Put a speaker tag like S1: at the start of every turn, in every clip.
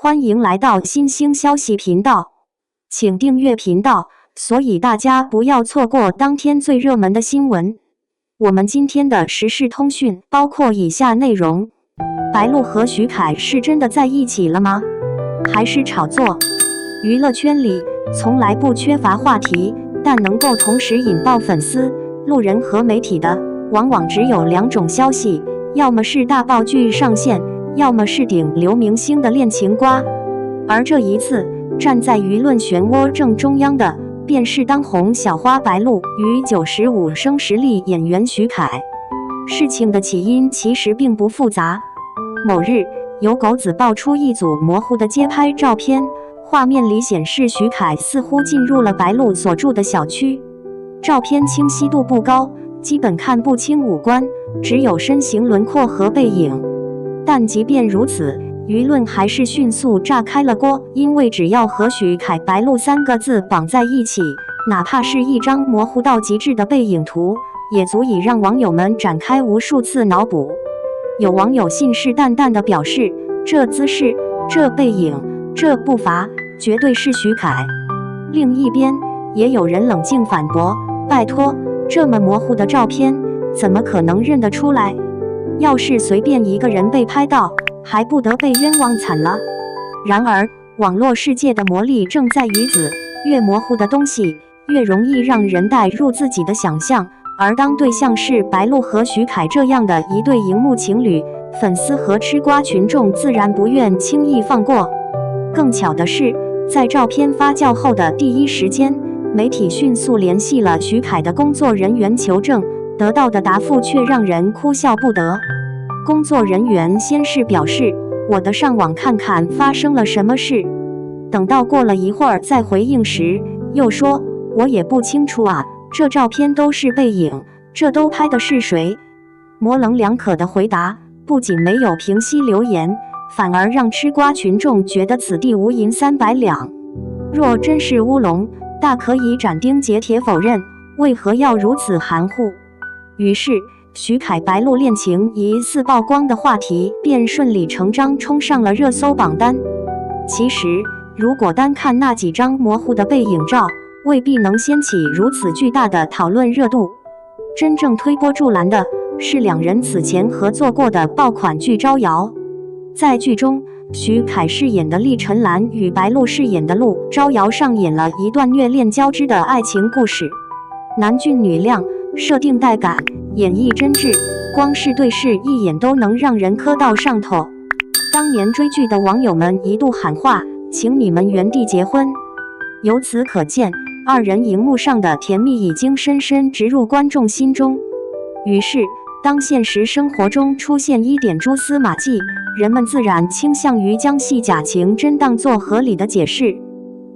S1: 欢迎来到新兴消息频道，请订阅频道，所以大家不要错过当天最热门的新闻。我们今天的时事通讯包括以下内容：白鹿和徐凯是真的在一起了吗？还是炒作？娱乐圈里从来不缺乏话题，但能够同时引爆粉丝、路人和媒体的，往往只有两种消息，要么是大爆剧上线，要么是顶流明星的恋情瓜。而这一次，站在舆论漩涡正中央的，便是当红小花白鹿与95声实力演员徐凯。事情的起因其实并不复杂。某日，有狗子爆出一组模糊的街拍照片，画面里显示徐凯似乎进入了白鹿所住的小区。照片清晰度不高，基本看不清五官，只有身形轮廓和背影。但即便如此，舆论还是迅速炸开了锅，因为只要和徐凯白鹿3个字绑在一起，哪怕是一张模糊到极致的背影图，也足以让网友们展开无数次脑补。有网友信誓旦旦地表示，这姿势、这背影、这步伐，绝对是徐凯。另一边，也有人冷静反驳，拜托，这么模糊的照片，怎么可能认得出来？要是随便一个人被拍到，还不得被冤枉惨了？然而，网络世界的魔力正在于此，越模糊的东西，越容易让人带入自己的想象。而当对象是白鹿和徐凯这样的一对荧幕情侣，粉丝和吃瓜群众自然不愿轻易放过。更巧的是，在照片发酵后的第一时间，媒体迅速联系了徐凯的工作人员求证，得到的答复却让人哭笑不得。工作人员先是表示，我得上网看看发生了什么事。等到过了一会儿再回应时，又说，我也不清楚啊，这照片都是背影，这都拍的是谁？模棱两可的回答不仅没有平息流言，反而让吃瓜群众觉得此地无银300两。若真是乌龙，大可以斩钉截铁否认，为何要如此含糊？于是，徐凯白鹿恋情疑似曝光的话题便顺理成章冲上了热搜榜单。其实，如果单看那几张模糊的背影照，未必能掀起如此巨大的讨论热度。真正推波助澜的是两人此前合作过的爆款剧《招摇》。在剧中，徐凯饰演的厉晨兰与白鹿饰演的陆招摇上演了一段虐恋交织的爱情故事，男俊女靓，设定带感，演绎真挚，光是对视一眼都能让人磕到上头。当年追剧的网友们一度喊话，请你们原地结婚。由此可见，二人荧幕上的甜蜜已经深深植入观众心中。于是，当现实生活中出现一点蛛丝马迹，人们自然倾向于将戏假情真当作合理的解释。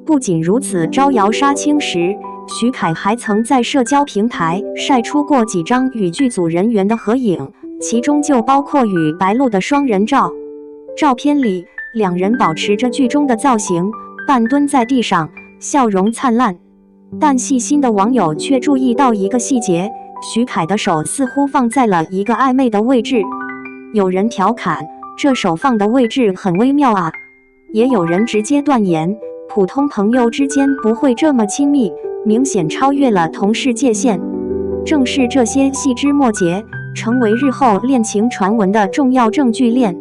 S1: 不仅如此，招摇杀青时，徐凯还曾在社交平台晒出过几张与剧组人员的合影，其中就包括与白鹿的双人照。照片里，两人保持着剧中的造型，半蹲在地上，笑容灿烂。但细心的网友却注意到一个细节，徐凯的手似乎放在了一个暧昧的位置。有人调侃，这手放的位置很微妙啊。也有人直接断言，普通朋友之间不会这么亲密，明显超越了同事界限。正是这些细枝末节，成为日后恋情传闻的重要证据链。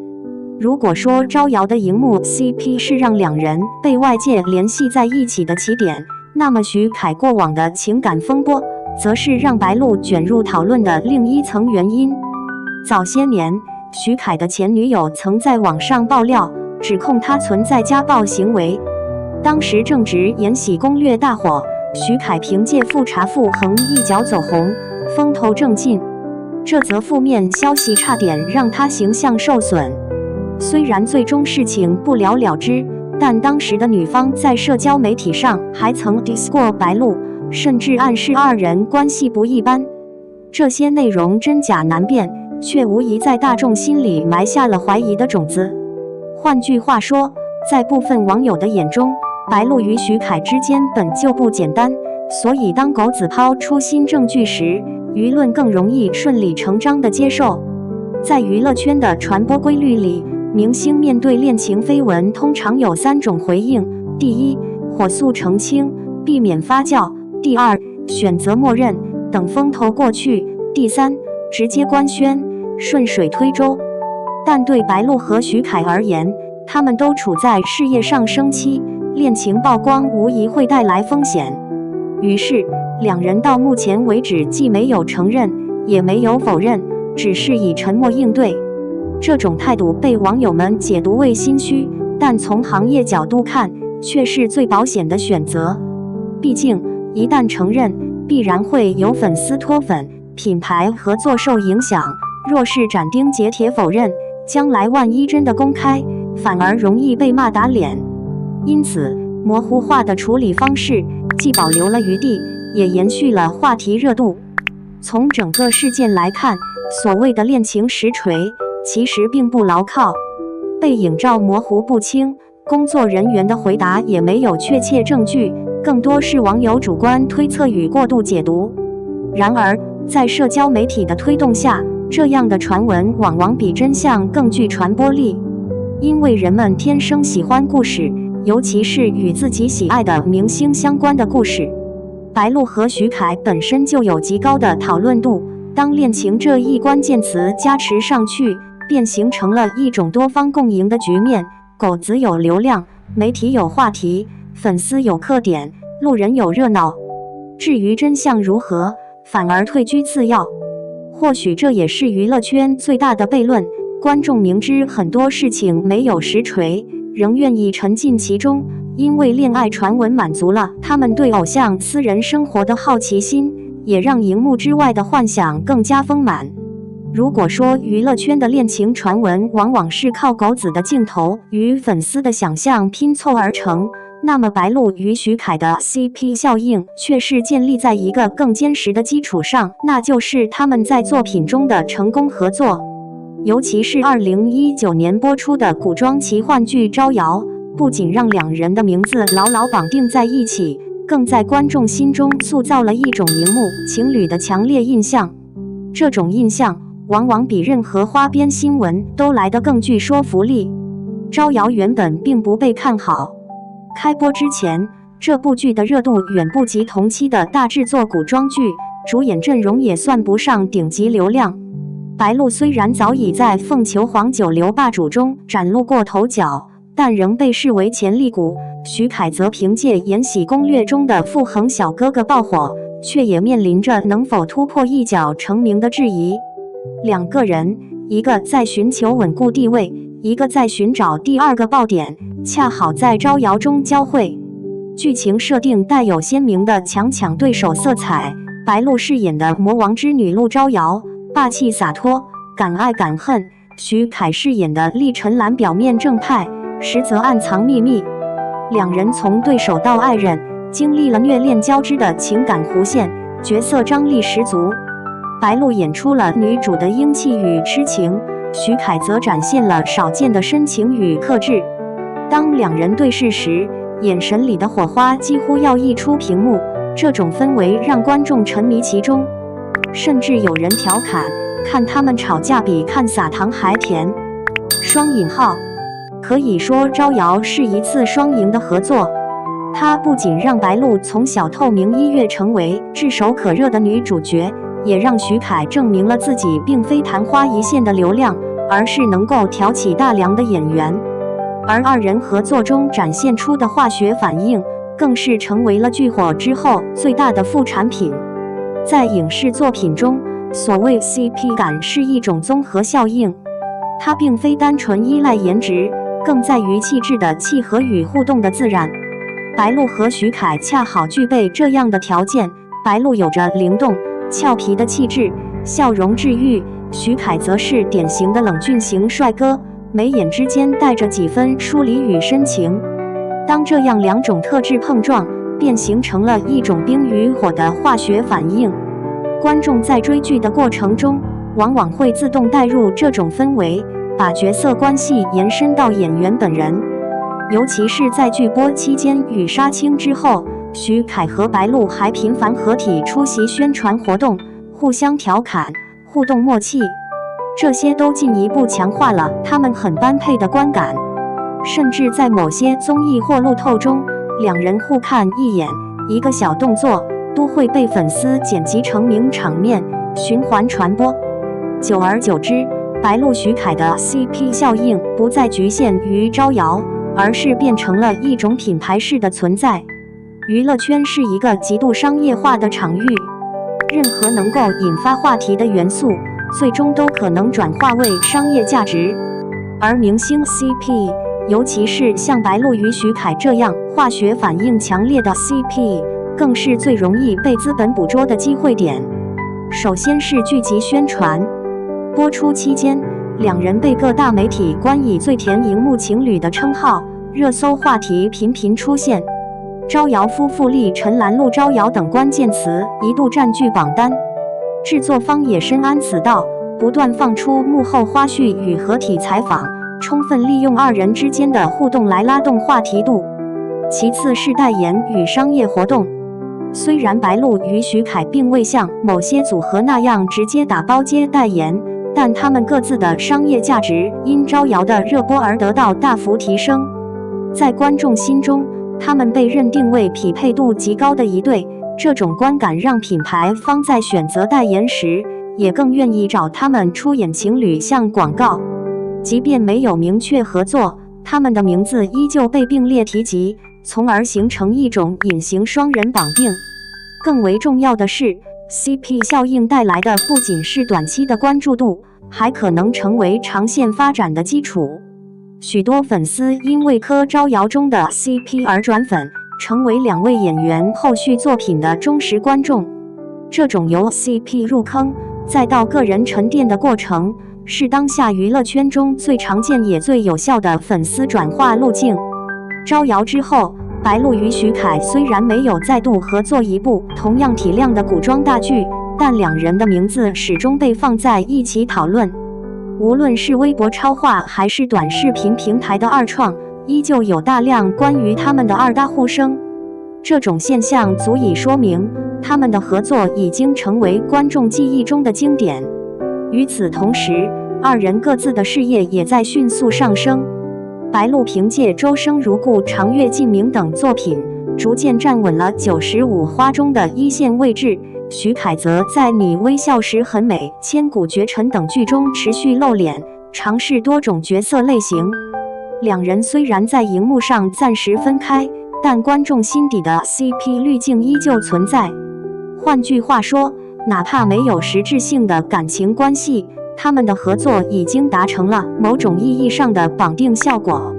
S1: 如果说招摇的荧幕 CP 是让两人被外界联系在一起的起点，那么徐凯过往的情感风波，则是让白鹿卷入讨论的另一层原因。早些年，徐凯的前女友曾在网上爆料，指控他存在家暴行为。当时正值《延禧攻略》大火，徐凯凭借富察傅恒一脚走红，风头正劲。这则负面消息差点让他形象受损。虽然最终事情不了了之，但当时的女方在社交媒体上还曾 diss 过白鹿，甚至暗示二人关系不一般。这些内容真假难辨，却无疑在大众心里埋下了怀疑的种子。换句话说，在部分网友的眼中，白鹿与徐凯之间本就不简单，所以当狗子抛出新证据时，舆论更容易顺理成章地接受。在娱乐圈的传播规律里，明星面对恋情绯闻通常有3种回应：第一，火速澄清，避免发酵；第二，选择默认，等风头过去；第三，直接官宣，顺水推舟。但对白鹿和徐凯而言，他们都处在事业上升期，恋情曝光无疑会带来风险。于是，两人到目前为止既没有承认，也没有否认，只是以沉默应对。这种态度被网友们解读为心虚，但从行业角度看，却是最保险的选择。毕竟，一旦承认，必然会有粉丝脱粉，品牌合作受影响。若是斩钉截铁否认，将来万一真的公开，反而容易被骂打脸。因此，模糊化的处理方式既保留了余地，也延续了话题热度。从整个事件来看，所谓的恋情实锤其实并不牢靠，背影照模糊不清，工作人员的回答也没有确切证据，更多是网友主观推测与过度解读。然而，在社交媒体的推动下，这样的传闻往往比真相更具传播力，因为人们天生喜欢故事，尤其是与自己喜爱的明星相关的故事。白鹿和徐凯本身就有极高的讨论度，当恋情这一关键词加持上去，便形成了一种多方共赢的局面。狗子有流量，媒体有话题，粉丝有客点，路人有热闹。至于真相如何，反而退居次要。或许这也是娱乐圈最大的悖论，观众明知很多事情没有实锤，仍愿意沉浸其中，因为恋爱传闻满足了他们对偶像私人生活的好奇心，也让荧幕之外的幻想更加丰满。如果说娱乐圈的恋情传闻往往是靠狗子的镜头与粉丝的想象拼凑而成，那么白鹿与徐凯的 CP 效应却是建立在一个更坚实的基础上，那就是他们在作品中的成功合作。尤其是2019年播出的古装奇幻剧《招摇》，不仅让两人的名字牢牢绑定在一起，更在观众心中塑造了一种荧幕情侣的强烈印象。这种印象往往比任何花边新闻都来得更具说服力。《招摇》原本并不被看好，开播之前，这部剧的热度远不及同期的大制作古装剧，主演阵容也算不上顶级流量。白鹿虽然早已在凤求凰九流霸主中崭露过头角，但仍被视为潜力股。徐凯则凭借《延禧攻略》中的傅恒小哥哥爆火，却也面临着能否突破一脚成名的质疑。两个人，一个在寻求稳固地位，一个在寻找第二个爆点，恰好在招摇中交汇。剧情设定带有鲜明的强抢对手色彩，白鹿饰演的魔王之女陆招摇霸气洒脱，敢爱敢恨；徐凯饰演的厉晨兰表面正派，实则暗藏秘密。两人从对手到爱人，经历了虐恋交织的情感弧线，角色张力十足。白鹿演出了女主的英气与痴情，徐凯则展现了少见的深情与克制。当两人对视时，眼神里的火花几乎要溢出屏幕，这种氛围让观众沉迷其中。甚至有人调侃，看他们吵架比看撒糖还甜。双引号，可以说招摇是一次双赢的合作。它不仅让白鹿从小透明一跃成为炙手可热的女主角，也让徐凯证明了自己并非昙花一现的流量，而是能够挑起大梁的演员。而二人合作中展现出的化学反应，更是成为了剧火之后最大的副产品。在影视作品中，所谓 CP 感是一种综合效应，它并非单纯依赖颜值，更在于气质的契合与互动的自然。白鹿和徐凯恰好具备这样的条件，白鹿有着灵动俏皮的气质，笑容治愈；徐凯则是典型的冷峻型帅哥，眉眼之间带着几分疏离与深情。当这样两种特质碰撞，便形成了一种冰与火的化学反应。观众在追剧的过程中，往往会自动带入这种氛围，把角色关系延伸到演员本人。尤其是在剧播期间与杀青之后，徐凯和白鹿还频繁合体出席宣传活动，互相调侃，互动默契。这些都进一步强化了他们很般配的观感。甚至在某些综艺或路透中，两人互看一眼，一个小动作都会被粉丝剪辑成名场面，循环传播。久而久之，白鹿徐凯的 CP 效应不再局限于招摇，而是变成了一种品牌式的存在。娱乐圈是一个极度商业化的场域，任何能够引发话题的元素，最终都可能转化为商业价值。而明星 CP， 尤其是像白鹿与徐凯这样化学反应强烈的 CP， 更是最容易被资本捕捉的机会点。首先是剧集宣传，播出期间，两人被各大媒体冠以最甜荧幕情侣的称号，热搜话题频频出现。招摇夫妇力陈兰陆招摇等关键词一度占据榜单，制作方也深谙此道，不断放出幕后花絮与合体采访，充分利用二人之间的互动来拉动话题度。其次是代言与商业活动，虽然白鹿与徐凯并未像某些组合那样直接打包接代言，但他们各自的商业价值因招摇的热播而得到大幅提升。在观众心中，他们被认定为匹配度极高的一对，这种观感让品牌方在选择代言时，也更愿意找他们出演情侣向广告。即便没有明确合作，他们的名字依旧被并列提及，从而形成一种隐形双人绑定。更为重要的是， CP 效应带来的不仅是短期的关注度，还可能成为长线发展的基础。许多粉丝因为柯招摇中的 CP 而转粉，成为两位演员后续作品的忠实观众。这种由 CP 入坑再到个人沉淀的过程，是当下娱乐圈中最常见也最有效的粉丝转化路径。招摇之后，白鹿与徐凯虽然没有再度合作一部同样体量的古装大剧，但两人的名字始终被放在一起讨论。无论是微博超话还是短视频平台的二创，依旧有大量关于他们的二搭呼声。这种现象足以说明，他们的合作已经成为观众记忆中的经典。与此同时，二人各自的事业也在迅速上升。白鹿凭借《周生如故》《长月烬明》等作品，逐渐站稳了95花中的一线位置。徐凯则在《你微笑时很美》《千古绝尘》等剧中持续露脸，尝试多种角色类型。两人虽然在荧幕上暂时分开，但观众心底的 CP 滤镜依旧存在。换句话说，哪怕没有实质性的感情关系，他们的合作已经达成了某种意义上的绑定效果。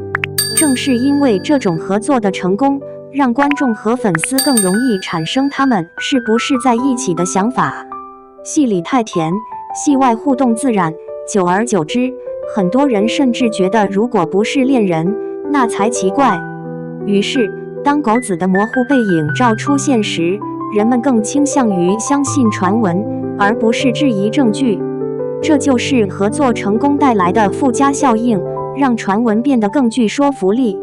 S1: 正是因为这种合作的成功，让观众和粉丝更容易产生他们是不是在一起的想法。戏里太甜，戏外互动自然，久而久之，很多人甚至觉得如果不是恋人，那才奇怪。于是，当狗子的模糊背影照出现时，人们更倾向于相信传闻，而不是质疑证据。这就是合作成功带来的附加效应，让传闻变得更具说服力。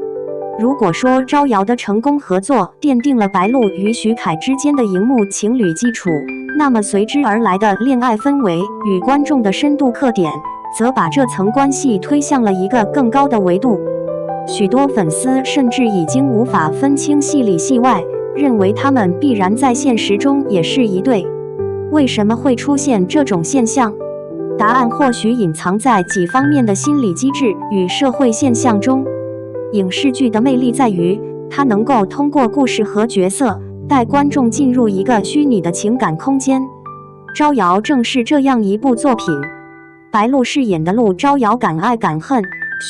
S1: 如果说招摇的成功合作奠定了白鹿与徐凯之间的荧幕情侣基础，那么随之而来的恋爱氛围与观众的深度刻点，则把这层关系推向了一个更高的维度。许多粉丝甚至已经无法分清戏里戏外，认为他们必然在现实中也是一对。为什么会出现这种现象？答案或许隐藏在几方面的心理机制与社会现象中。影视剧的魅力在于，它能够通过故事和角色，带观众进入一个虚拟的情感空间。招摇正是这样一部作品。白鹿饰演的陆招摇敢爱敢恨，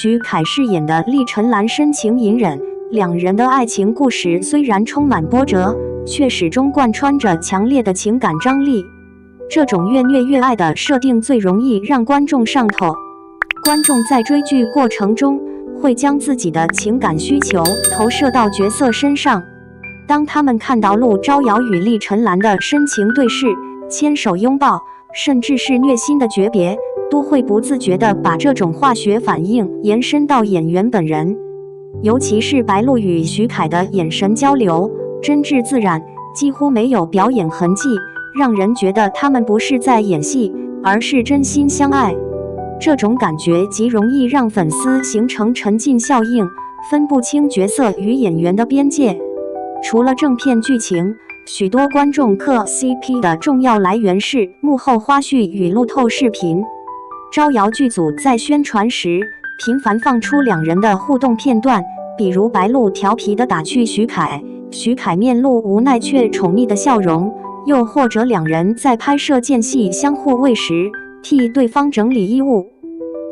S1: 徐凯饰演的厉陈兰深情隐忍。两人的爱情故事虽然充满波折，却始终贯穿着强烈的情感张力。这种越虐越爱的设定最容易让观众上头。观众在追剧过程中，会将自己的情感需求投射到角色身上。当他们看到陆招摇与厉陈兰的深情对视、牵手拥抱，甚至是虐心的诀别，都会不自觉地把这种化学反应延伸到演员本人。尤其是白鹿与徐凯的眼神交流，真挚自然，几乎没有表演痕迹，让人觉得他们不是在演戏，而是真心相爱。这种感觉极容易让粉丝形成沉浸效应，分不清角色与演员的边界。除了正片剧情，许多观众磕 CP 的重要来源是幕后花絮与路透视频。招摇剧组在宣传时频繁放出两人的互动片段，比如白鹿调皮地打趣徐凯，徐凯面露无奈却宠溺的笑容，又或者两人在拍摄间隙相互喂食，替对方整理衣物。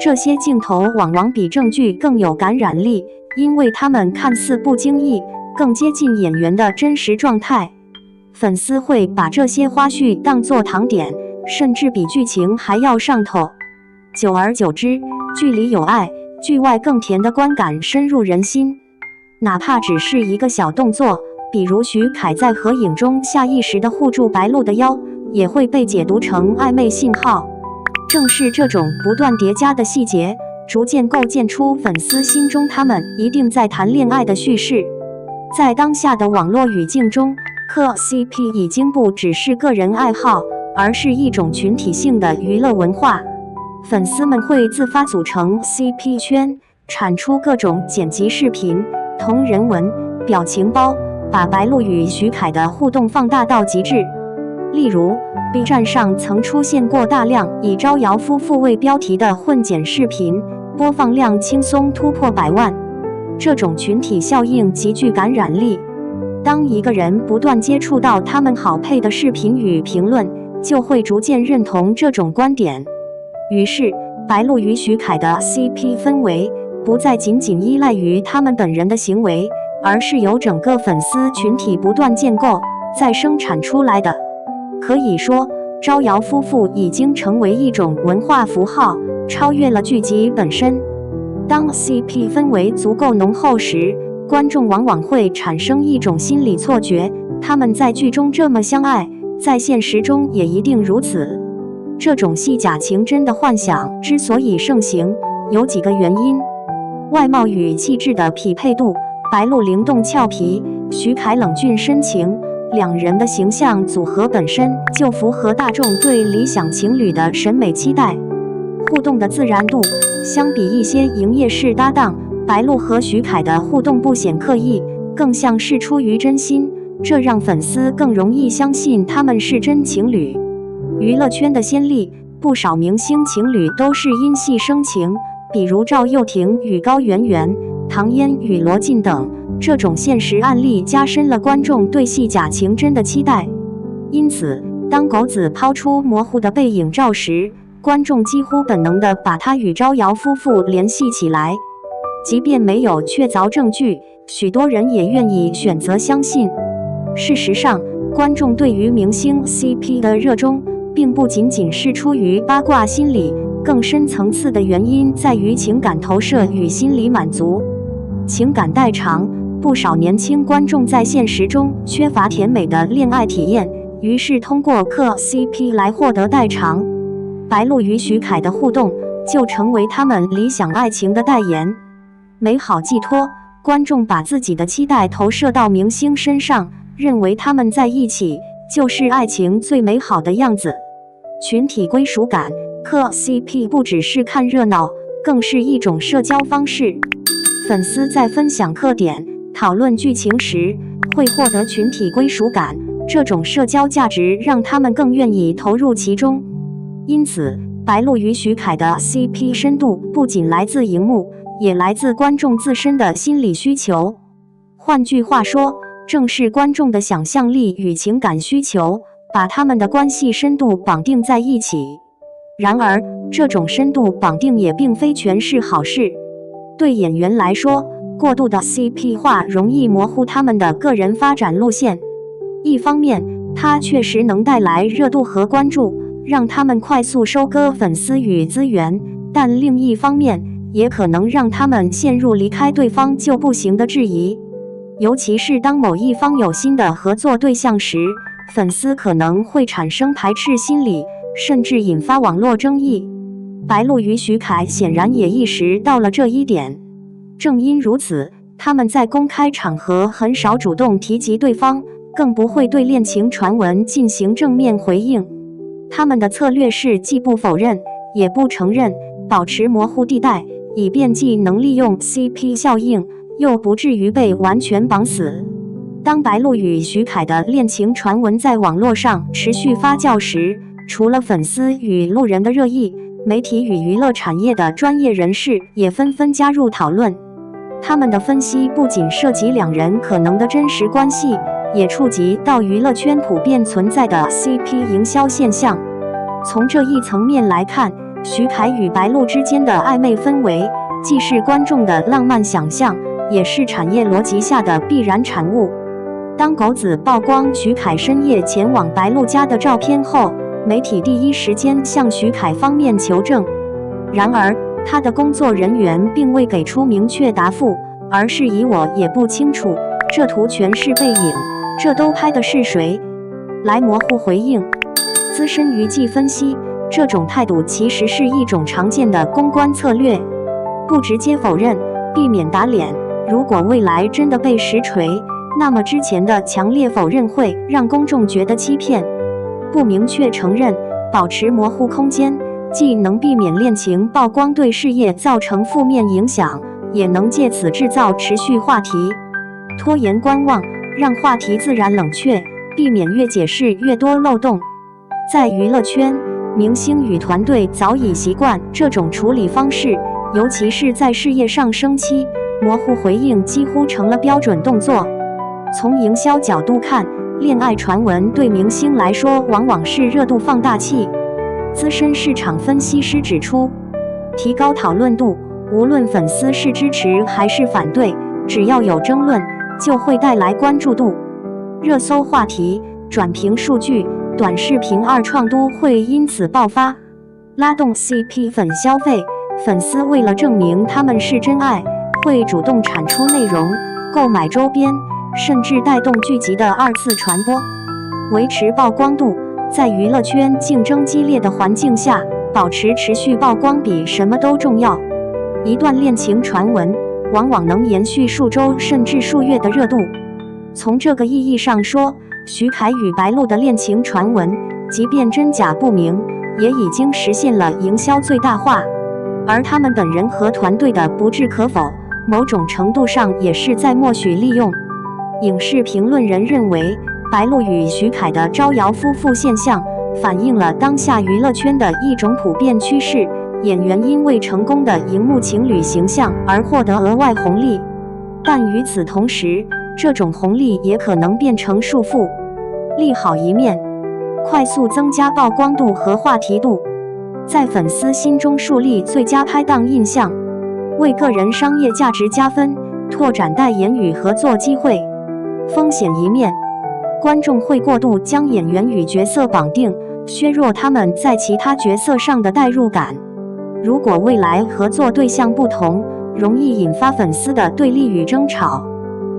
S1: 这些镜头往往比正剧更有感染力，因为他们看似不经意，更接近演员的真实状态。粉丝会把这些花絮当作糖点，甚至比剧情还要上头。久而久之，剧里有爱，剧外更甜的观感深入人心。哪怕只是一个小动作，比如徐凯在合影中下意识地护住白鹿的腰，也会被解读成暧昧信号。正是这种不断叠加的细节，逐渐构建出粉丝心中他们一定在谈恋爱的叙事。在当下的网络语境中，磕 CP 已经不只是个人爱好，而是一种群体性的娱乐文化。粉丝们会自发组成 CP 圈，产出各种剪辑视频、同人文、表情包，把白鹿与徐凯的互动放大到极致。例如 B 站上曾出现过大量以招摇夫妇为标题的混剪视频，播放量轻松突破100万。这种群体效应极具感染力，当一个人不断接触到他们好配的视频与评论，就会逐渐认同这种观点。于是白鹿与徐凯的 CP 氛围不再仅仅依赖于他们本人的行为，而是由整个粉丝群体不断建构再生产出来的。可以说，招摇夫妇已经成为一种文化符号，超越了剧集本身。当 CP 氛围足够浓厚时，观众往往会产生一种心理错觉，他们在剧中这么相爱，在现实中也一定如此。这种戏假情真的幻想之所以盛行，有几个原因：外貌与气质的匹配度，白鹿灵动俏皮，徐凯冷峻深情，两人的形象组合本身就符合大众对理想情侣的审美期待。互动的自然度，相比一些营业式搭档，白鹿和徐凯的互动不显刻意，更像是出于真心，这让粉丝更容易相信他们是真情侣。娱乐圈的先例，不少明星情侣都是因戏生情，比如赵又廷与高圆圆、唐嫣与罗晋等。这种现实案例加深了观众对戏假情真的期待。因此，当狗子抛出模糊的背影照时，观众几乎本能地把他与招摇夫妇联系起来。即便没有确凿证据，许多人也愿意选择相信。事实上，观众对于明星 CP 的热衷，并不仅仅是出于八卦心理，更深层次的原因在于情感投射与心理满足。情感代偿，不少年轻观众在现实中缺乏甜美的恋爱体验，于是通过磕 CP 来获得代偿。白鹿与徐凯的互动就成为他们理想爱情的代言。美好寄托，观众把自己的期待投射到明星身上，认为他们在一起就是爱情最美好的样子。群体归属感，磕 CP 不只是看热闹，更是一种社交方式。粉丝在分享磕点、讨论剧情时，会获得群体归属感，这种社交价值让他们更愿意投入其中。因此，白鹿与徐凯的 CP 深度不仅来自荧幕，也来自观众自身的心理需求。换句话说，正是观众的想象力与情感需求，把他们的关系深度绑定在一起。然而，这种深度绑定也并非全是好事。对演员来说，过度的 CP 化容易模糊他们的个人发展路线。一方面，它确实能带来热度和关注，让他们快速收割粉丝与资源，但另一方面，也可能让他们陷入离开对方就不行的质疑。尤其是当某一方有新的合作对象时，粉丝可能会产生排斥心理，甚至引发网络争议。白鹿与徐凯显然也意识到了这一点。正因如此，他们在公开场合很少主动提及对方，更不会对恋情传闻进行正面回应。他们的策略是既不否认，也不承认，保持模糊地带，以便既能利用 CP 效应，又不至于被完全绑死。当白鹿与徐凯的恋情传闻在网络上持续发酵时，除了粉丝与路人的热议，媒体与娱乐产业的专业人士也纷纷加入讨论。他们的分析不仅涉及两人可能的真实关系，也触及到娱乐圈普遍存在的 CP 营销现象。从这一层面来看，徐凯与白鹿之间的暧昧氛围，既是观众的浪漫想象，也是产业逻辑下的必然产物。当狗子曝光徐凯深夜前往白鹿家的照片后，媒体第一时间向徐凯方面求证。然而，他的工作人员并未给出明确答复，而是以我也不清楚，这图全是背影，这都拍的是谁？来模糊回应。资深娱记分析，这种态度其实是一种常见的公关策略，不直接否认，避免打脸。如果未来真的被实锤，那么之前的强烈否认会让公众觉得欺骗。不明确承认，保持模糊空间，既能避免恋情曝光对事业造成负面影响，也能借此制造持续话题。拖延观望，让话题自然冷却，避免越解释越多漏洞。在娱乐圈，明星与团队早已习惯这种处理方式，尤其是在事业上升期，模糊回应几乎成了标准动作。从营销角度看，恋爱传闻对明星来说往往是热度放大器。资深市场分析师指出，提高讨论度，无论粉丝是支持还是反对，只要有争论，就会带来关注度。热搜话题、转评数据、短视频二创都会因此爆发，拉动 CP 粉消费。粉丝为了证明他们是真爱，会主动产出内容，购买周边，甚至带动剧集的二次传播。维持曝光度，在娱乐圈竞争激烈的环境下，保持持续曝光比什么都重要。一段恋情传闻往往能延续数周甚至数月的热度。从这个意义上说，徐凯与白鹿的恋情传闻，即便真假不明，也已经实现了营销最大化。而他们本人和团队的不置可否，某种程度上也是在默许利用。影视评论人认为，白鹿与徐凯的招摇夫妇现象，反映了当下娱乐圈的一种普遍趋势，演员因为成功的荧幕情侣形象而获得额外红利。但与此同时，这种红利也可能变成束缚。利好一面，快速增加曝光度和话题度，在粉丝心中树立最佳拍档印象，为个人商业价值加分，拓展代言与合作机会。风险一面，观众会过度将演员与角色绑定，削弱他们在其他角色上的代入感。如果未来合作对象不同，容易引发粉丝的对立与争吵。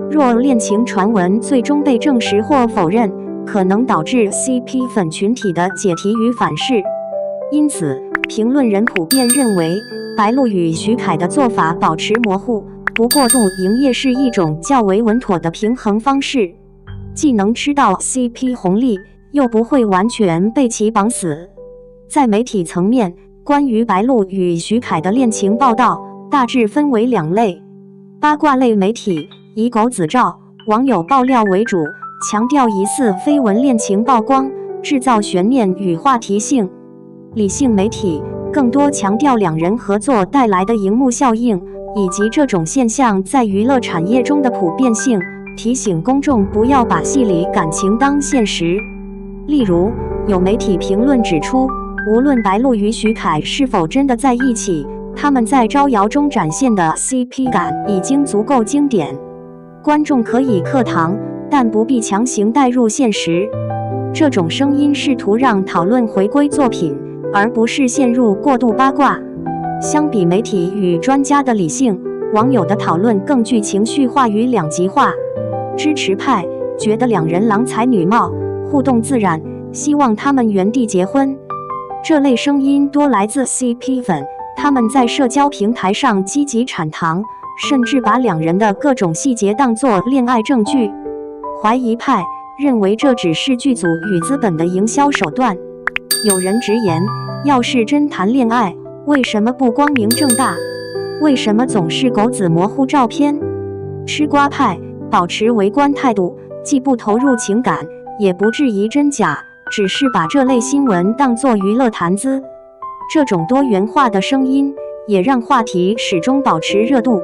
S1: 若恋情传闻最终被证实或否认，可能导致 CP 粉群体的解题与反噬。因此，评论人普遍认为，白鹿与徐凯的做法保持模糊，不过度营业是一种较为稳妥的平衡方式，既能吃到 CP 红利，又不会完全被其绑死。在媒体层面，关于白鹿与徐凯的恋情报道大致分为两类：八卦类媒体以狗子照、网友爆料为主，强调疑似绯闻恋情曝光，制造悬念与话题性；理性媒体更多强调两人合作带来的荧幕效应，以及这种现象在娱乐产业中的普遍性，提醒公众不要把戏里感情当现实。例如，有媒体评论指出，无论白鹿与徐凯是否真的在一起，他们在招摇中展现的 CP 感已经足够经典，观众可以课堂，但不必强行带入现实。这种声音试图让讨论回归作品，而不是陷入过度八卦。相比媒体与专家的理性，网友的讨论更具情绪化与两极化。支持派觉得两人郎才女貌，互动自然，希望他们原地结婚。这类声音多来自 CP 粉，他们在社交平台上积极产糖，甚至把两人的各种细节当作恋爱证据。怀疑派认为这只是剧组与资本的营销手段。有人直言，要是真谈恋爱，为什么不光明正大？为什么总是狗子模糊照片？吃瓜派保持围观态度，既不投入情感，也不质疑真假，只是把这类新闻当作娱乐谈资。这种多元化的声音也让话题始终保持热度，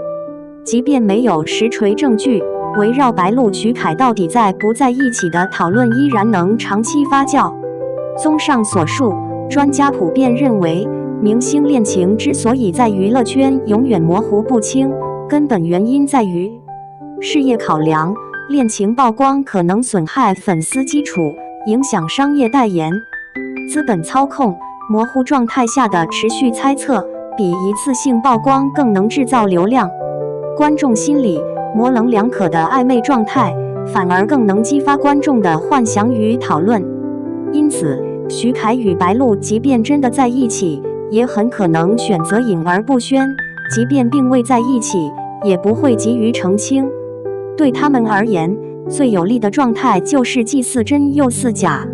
S1: 即便没有实锤证据，围绕白鹿徐凯到底在不在一起的讨论依然能长期发酵。综上所述，专家普遍认为，明星恋情之所以在娱乐圈永远模糊不清，根本原因在于事业考量，恋情曝光可能损害粉丝基础，影响商业代言；资本操控，模糊状态下的持续猜测，比一次性曝光更能制造流量；观众心理，模棱两可的暧昧状态，反而更能激发观众的幻想与讨论。因此，徐凯与白鹿即便真的在一起，也很可能选择隐而不宣；即便并未在一起，也不会急于澄清。对他们而言，最有利的状态就是既似真又似假。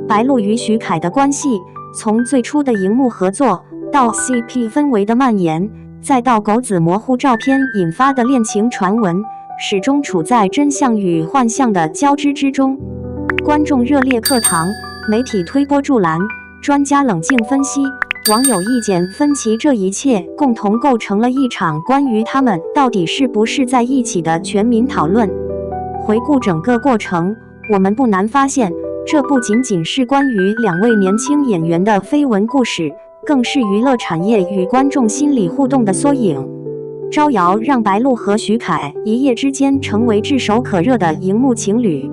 S1: 白鹿与徐凯的关系，从最初的荧幕合作，到 CP 氛围的蔓延，再到狗子模糊照片引发的恋情传闻，始终处在真相与幻象的交织之中。观众热烈课堂，媒体推波助澜，专家冷静分析，网友意见分歧，这一切共同构成了一场关于他们到底是不是在一起的全民讨论。回顾整个过程，我们不难发现，这不仅仅是关于两位年轻演员的绯闻故事，更是娱乐产业与观众心理互动的缩影。招摇让白鹿和徐凯一夜之间成为炙手可热的荧幕情侣，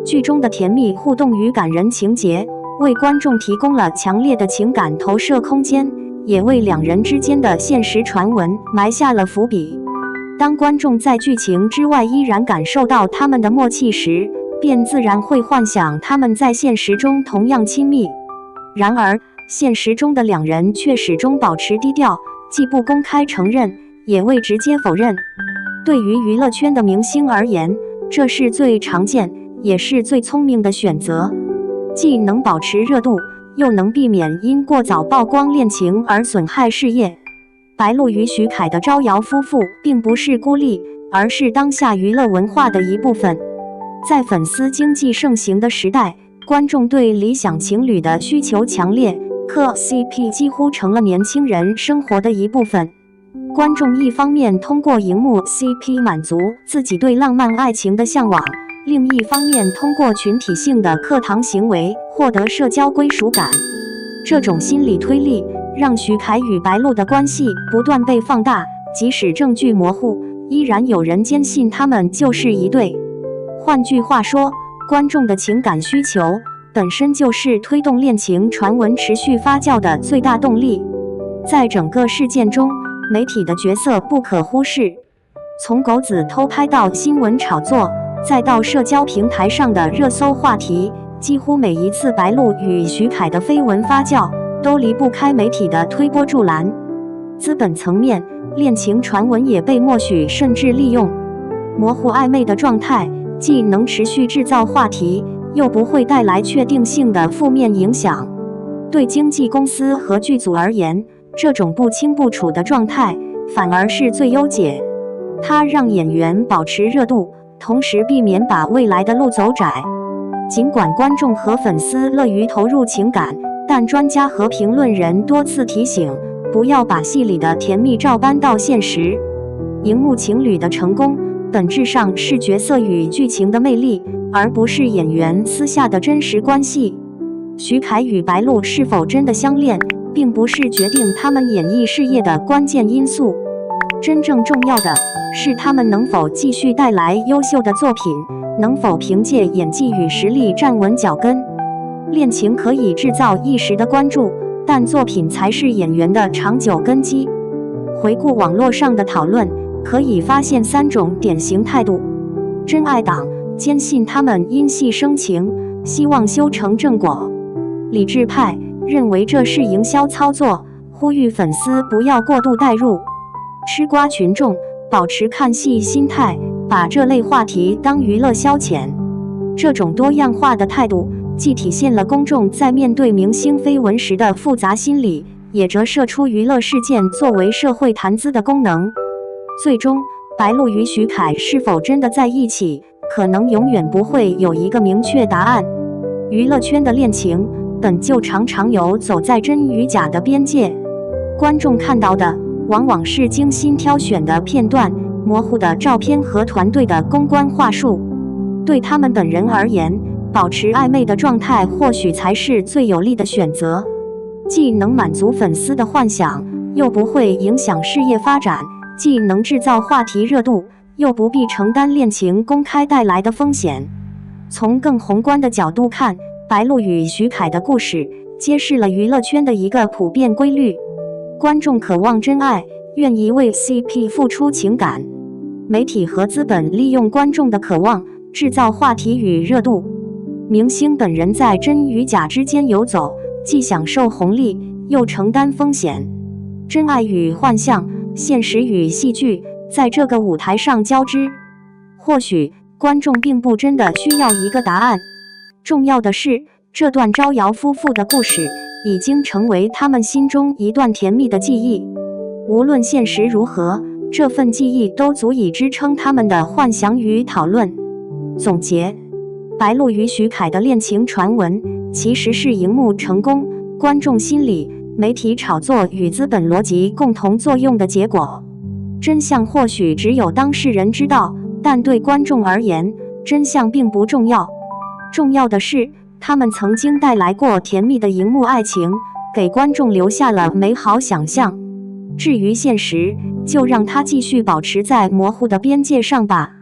S1: 剧中的甜蜜互动与感人情节为观众提供了强烈的情感投射空间，也为两人之间的现实传闻埋下了伏笔。当观众在剧情之外依然感受到他们的默契时，便自然会幻想他们在现实中同样亲密。然而，现实中的两人却始终保持低调，既不公开承认，也未直接否认。对于娱乐圈的明星而言，这是最常见，也是最聪明的选择。既能保持热度，又能避免因过早曝光恋情而损害事业。白鹿与徐凯的招摇夫妇并不是孤立，而是当下娱乐文化的一部分。在粉丝经济盛行的时代，观众对理想情侣的需求强烈，磕 CP 几乎成了年轻人生活的一部分。观众一方面通过荧幕 CP 满足自己对浪漫爱情的向往，另一方面通过群体性的课堂行为获得社交归属感。这种心理推力让徐凯与白鹿的关系不断被放大，即使证据模糊，依然有人坚信他们就是一对。换句话说，观众的情感需求本身就是推动恋情传闻持续发酵的最大动力。在整个事件中，媒体的角色不可忽视。从狗子偷拍到新闻炒作，再到社交平台上的热搜话题，几乎每一次白鹿与徐凯的绯闻发酵，都离不开媒体的推波助澜。资本层面，恋情传闻也被默许甚至利用。模糊暧昧的状态，既能持续制造话题，又不会带来确定性的负面影响。对经纪公司和剧组而言，这种不清不楚的状态反而是最优解。它让演员保持热度，同时避免把未来的路走窄。尽管观众和粉丝乐于投入情感，但专家和评论人多次提醒，不要把戏里的甜蜜照搬到现实。荧幕情侣的成功，本质上是角色与剧情的魅力，而不是演员私下的真实关系。徐凯与白鹿是否真的相恋，并不是决定他们演艺事业的关键因素。真正重要的是他们能否继续带来优秀的作品，能否凭借演技与实力站稳脚跟。恋情可以制造一时的关注，但作品才是演员的长久根基。回顾网络上的讨论，可以发现3种典型态度：真爱党坚信他们因戏生情，希望修成正果；理智派认为这是营销操作，呼吁粉丝不要过度代入；吃瓜群众保持看戏心态，把这类话题当娱乐消遣。这种多样化的态度，既体现了公众在面对明星绯闻时的复杂心理，也折射出娱乐事件作为社会谈资的功能。最终，白鹿与许凯是否真的在一起，可能永远不会有一个明确答案。娱乐圈的恋情本就常常有走在真与假的边界，观众看到的往往是精心挑选的片段、模糊的照片和团队的公关话术。对他们本人而言，保持暧昧的状态或许才是最有利的选择，既能满足粉丝的幻想，又不会影响事业发展，既能制造话题热度，又不必承担恋情公开带来的风险。从更宏观的角度看，白鹿与许凯的故事揭示了娱乐圈的一个普遍规律：观众渴望真爱，愿意为 CP 付出情感，媒体和资本利用观众的渴望制造话题与热度。明星本人在真与假之间游走，既享受红利，又承担风险。真爱与幻象，现实与戏剧，在这个舞台上交织。或许观众并不真的需要一个答案，重要的是，这段招摇夫妇的故事已经成为他们心中一段甜蜜的记忆。无论现实如何，这份记忆都足以支撑他们的幻想与讨论。总结：白鹿与许凯的恋情传闻其实是荧幕成功、观众心理、媒体炒作与资本逻辑共同作用的结果。真相或许只有当事人知道，但对观众而言，真相并不重要。重要的是，他们曾经带来过甜蜜的荧幕爱情，给观众留下了美好想象。至于现实，就让它继续保持在模糊的边界上吧。